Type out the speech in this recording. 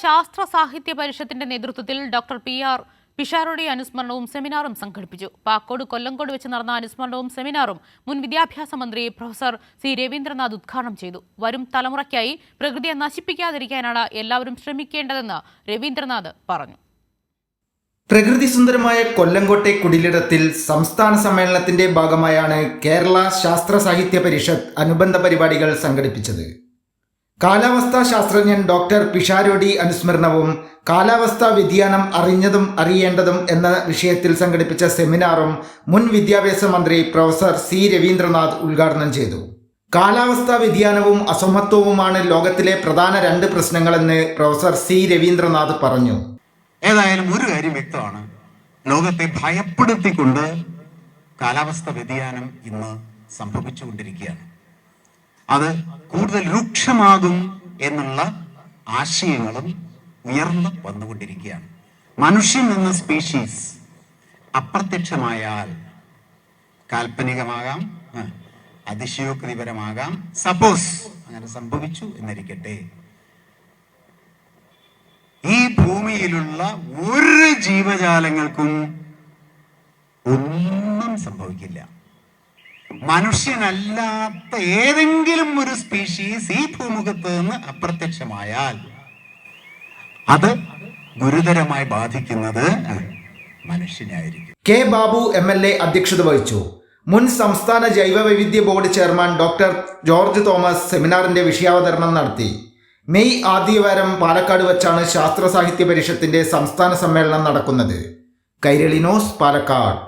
ശാസ്ത്ര സാഹിത്യ പരിഷത്തിന്റെ നേതൃത്വത്തിൽ ഡോക്ടർ PR പിഷാരടി അനുസ്മരണവും സെമിനാറും സംഘടിപ്പിച്ചു. പാക്കോട് കൊല്ലങ്കോട് വെച്ച് നടന്ന അനുസ്മരണവും സെമിനാറും മുൻ വിദ്യാഭ്യാസ മന്ത്രി പ്രൊഫസർ C രവീന്ദ്രനാഥ് ഉദ്ഘാടനം ചെയ്തു. വരും തലമുറയ്ക്കായി പ്രകൃതിയെ നശിപ്പിക്കാതിരിക്കാനാണ് എല്ലാവരും ശ്രമിക്കേണ്ടതെന്ന് രവീന്ദ്രനാഥ് പറഞ്ഞു. പ്രകൃതി സുന്ദരമായ കൊല്ലങ്കോട്ടെ കുടിലിടത്തിൽ സംസ്ഥാന സമ്മേളനത്തിന്റെ ഭാഗമായാണ് കേരള ശാസ്ത്ര സാഹിത്യ പരിഷത്ത് അനുബന്ധ പരിപാടികൾ സംഘടിപ്പിച്ചത്. കാലാവസ്ഥാ ശാസ്ത്രജ്ഞൻ ഡോക്ടർ പിഷാരടി അനുസ്മരണവും കാലാവസ്ഥാ വ്യതിയാനം അറിഞ്ഞതും അറിയേണ്ടതും എന്ന വിഷയത്തിൽ സംഘടിപ്പിച്ച സെമിനാറും മുൻ വിദ്യാഭ്യാസ മന്ത്രി പ്രൊഫസർ C രവീന്ദ്രനാഥ് ഉദ്ഘാടനം ചെയ്തു. കാലാവസ്ഥാ വ്യതിയാനവും അസമത്വവുമാണ് ലോകത്തിലെ പ്രധാന രണ്ട് പ്രശ്നങ്ങളെന്ന് പ്രൊഫസർ C രവീന്ദ്രനാഥ് പറഞ്ഞു. ഏതായാലും ഒരു കാര്യം വ്യക്തമാണ്, ലോകത്തെ ഭയപ്പെടുത്തിക്കൊണ്ട് കാലാവസ്ഥ വ്യതിയാനം ഇന്ന് സംഭവിച്ചുകൊണ്ടിരിക്കുകയാണ്. അത് കൂടുതൽ രൂക്ഷമാകും എന്നുള്ള ആശയങ്ങളും ഉയർന്നു വന്നുകൊണ്ടിരിക്കുകയാണ്. മനുഷ്യൻ എന്ന സ്പീഷീസ് അപ്രത്യക്ഷമായാൽ കാൽപ്പനികമാകാം, അതിശയോക്തിപരമാകാം. സപ്പോസ് അങ്ങനെ സംഭവിച്ചു എന്നിരിക്കട്ടെ, ഈ ഭൂമിയിലുള്ള ഒരു ജീവജാലങ്ങൾക്കും ഒന്നും സംഭവിക്കില്ല. മനുഷ്യനല്ലാത്ത ഏതെങ്കിലും ഒരു സ്പീഷീസ് ഈ ഭൂമുഖത്ത് നിന്ന് അപ്രത്യക്ഷമായാൽ അത് ഗുരുതരമായി ബാധിക്കുന്നത് മനുഷ്യനായിരിക്കും. K ബാബു MLA അധ്യക്ഷത വഹിച്ചു. മുൻ സംസ്ഥാന ജൈവവൈവിധ്യ board chairman doctor George Thomas സെമിനാറിന്റെ വിഷയാവതരണം നടത്തി. മെയ് ആദ്യവാരം പാലക്കാട് വച്ചാണ് ശാസ്ത്ര സാഹിത്യ പരിഷത്തിന്റെ സംസ്ഥാന സമ്മേളനം നടക്കുന്നത്. കൈരളി ന്യൂസ്, പാലക്കാട്.